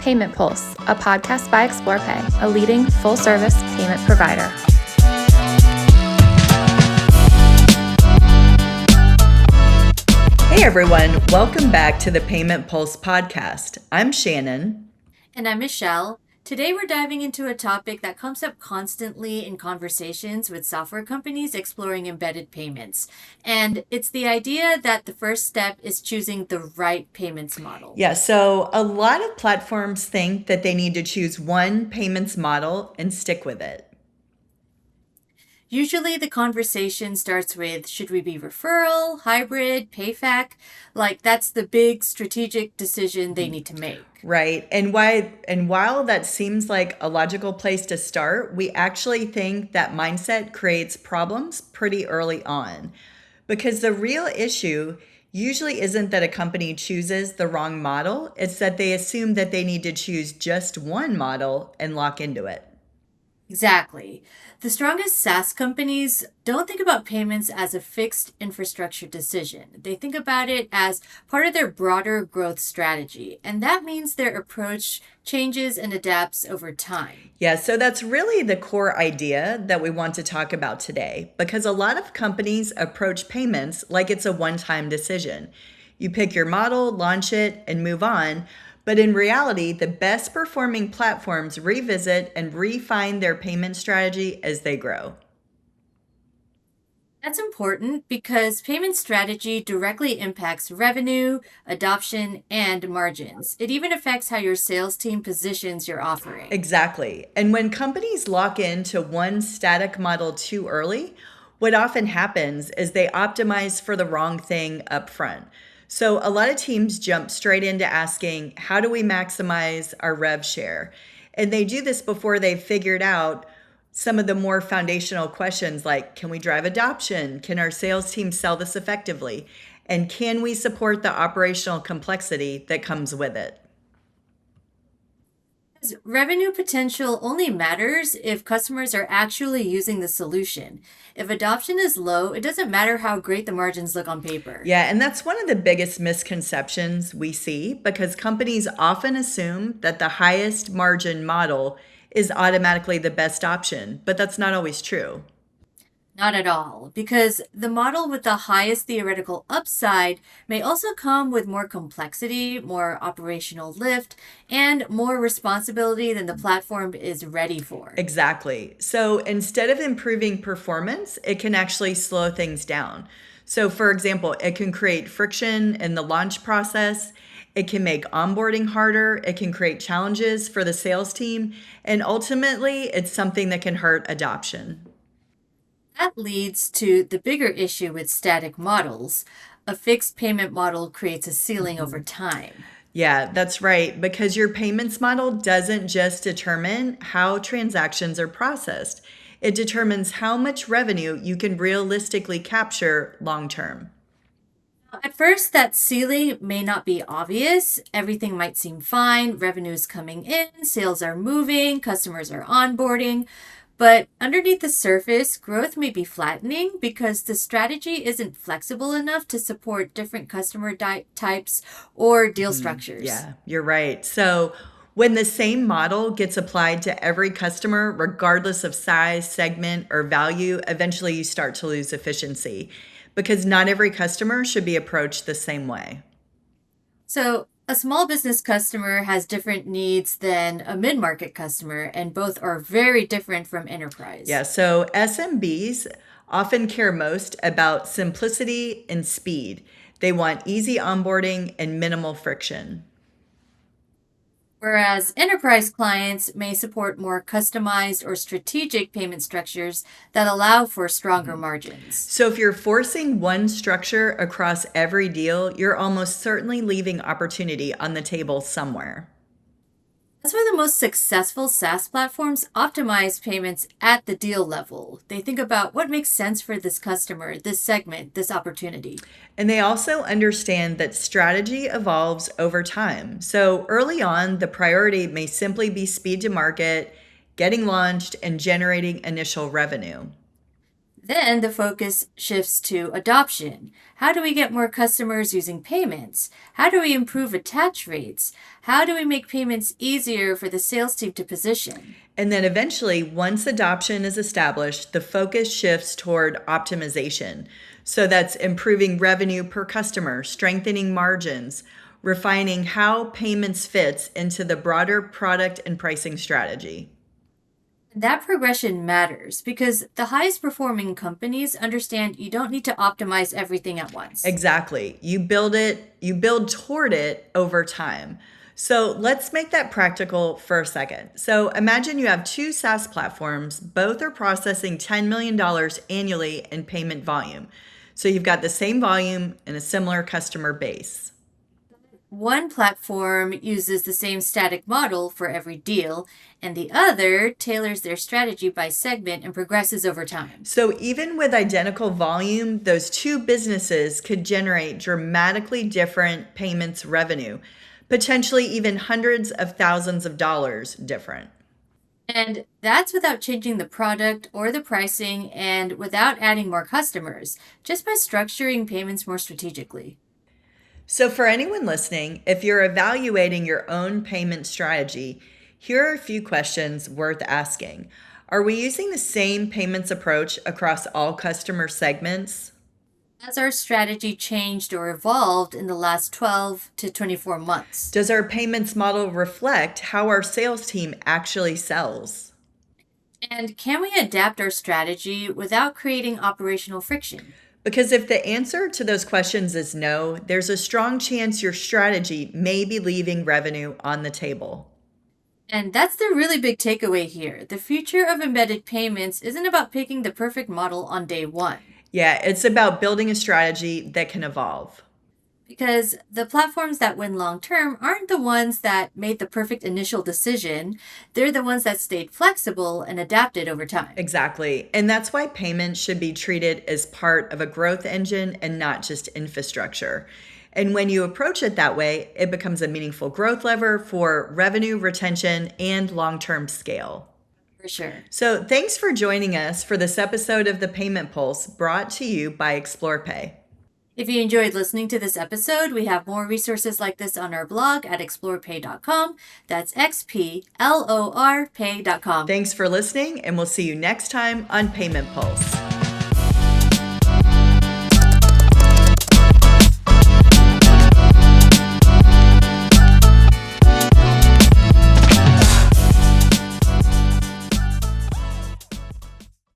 Payment Pulse, a podcast by ExplorePay, a leading full-service payment provider. Hey everyone, welcome back to the Payment Pulse podcast. I'm Shannon. And I'm Michelle. Today we're diving into a topic that comes up constantly in conversations with software companies exploring embedded payments. And it's the idea that the first step is choosing the right payments model. Yeah, so a lot of platforms think that they need to choose one payments model and stick with it. Usually the conversation starts with, should we be referral, hybrid, payfac? Like that's the big strategic decision they need to make. Right. And while that seems like a logical place to start, we actually think that mindset creates problems pretty early on. Because the real issue usually isn't that a company chooses the wrong model, it's that they assume that they need to choose just one model and lock into it. Exactly. The strongest SaaS companies don't think about payments as a fixed infrastructure decision. They think about it as part of their broader growth strategy. And that means their approach changes and adapts over time. Yeah, so that's really the core idea that we want to talk about today, because a lot of companies approach payments like it's a one-time decision. You pick your model, launch it, and move on. But in reality, the best performing platforms revisit and refine their payment strategy as they grow. That's important because payment strategy directly impacts revenue, adoption, and margins. It even affects how your sales team positions your offering. Exactly. And when companies lock into one static model too early, what often happens is they optimize for the wrong thing up front. So a lot of teams jump straight into asking, how do we maximize our rev share? And they do this before they've figured out some of the more foundational questions like, can we drive adoption? Can our sales team sell this effectively? And can we support the operational complexity that comes with it? Revenue potential only matters if customers are actually using the solution. If adoption is low, it doesn't matter how great the margins look on paper. Yeah, and that's one of the biggest misconceptions we see because companies often assume that the highest margin model is automatically the best option, but that's not always true. Not at all, because the model with the highest theoretical upside may also come with more complexity, more operational lift, and more responsibility than the platform is ready for. Exactly. So instead of improving performance, it can actually slow things down. So for example, it can create friction in the launch process. It can make onboarding harder. It can create challenges for the sales team. And ultimately, it's something that can hurt adoption. That leads to the bigger issue with static models. A fixed payment model creates a ceiling over time. Yeah, that's right. Because your payments model doesn't just determine how transactions are processed, it determines how much revenue you can realistically capture long term. At first, that ceiling may not be obvious. Everything might seem fine. Revenue is coming in, sales are moving, customers are onboarding. But underneath the surface, growth may be flattening because the strategy isn't flexible enough to support different customer types or deal structures. Yeah, you're right. So when the same model gets applied to every customer, regardless of size, segment, or value, eventually you start to lose efficiency because not every customer should be approached the same way. So a small business customer has different needs than a mid-market customer, and both are very different from enterprise. Yeah, so SMBs often care most about simplicity and speed. They want easy onboarding and minimal friction. Whereas enterprise clients may support more customized or strategic payment structures that allow for stronger margins. So if you're forcing one structure across every deal, you're almost certainly leaving opportunity on the table somewhere. That's why the most successful SaaS platforms optimize payments at the deal level. They think about what makes sense for this customer, this segment, this opportunity. And they also understand that strategy evolves over time. So early on, the priority may simply be speed to market, getting launched, and generating initial revenue. Then the focus shifts to adoption. How do we get more customers using payments? How do we improve attach rates? How do we make payments easier for the sales team to position? And then eventually, once adoption is established, the focus shifts toward optimization. So that's improving revenue per customer, strengthening margins, refining how payments fits into the broader product and pricing strategy. That progression matters because the highest performing companies understand you don't need to optimize everything at once. Exactly. You build toward it over time. So let's make that practical for a second. So imagine you have two SaaS platforms, both are processing $10 million annually in payment volume. So you've got the same volume and a similar customer base. One platform uses the same static model for every deal, and the other tailors their strategy by segment and progresses over time. So even with identical volume, those two businesses could generate dramatically different payments revenue, potentially even hundreds of thousands of dollars different. And that's without changing the product or the pricing and without adding more customers, just by structuring payments more strategically. So for anyone listening, if you're evaluating your own payment strategy, here are a few questions worth asking. Are we using the same payments approach across all customer segments? Has our strategy changed or evolved in the last 12 to 24 months? Does our payments model reflect how our sales team actually sells? And can we adapt our strategy without creating operational friction? Because if the answer to those questions is no, there's a strong chance your strategy may be leaving revenue on the table. And that's the really big takeaway here. The future of embedded payments isn't about picking the perfect model on day one. Yeah, it's about building a strategy that can evolve. Because the platforms that win long term aren't the ones that made the perfect initial decision. They're the ones that stayed flexible and adapted over time. Exactly. And that's why payments should be treated as part of a growth engine and not just infrastructure. And when you approach it that way, it becomes a meaningful growth lever for revenue retention and long-term scale. For sure. So thanks for joining us for this episode of the Payment Pulse brought to you by ExplorePay. If you enjoyed listening to this episode, we have more resources like this on our blog at explorepay.com. That's XPLORpay.com. Thanks for listening, and we'll see you next time on Payment Pulse.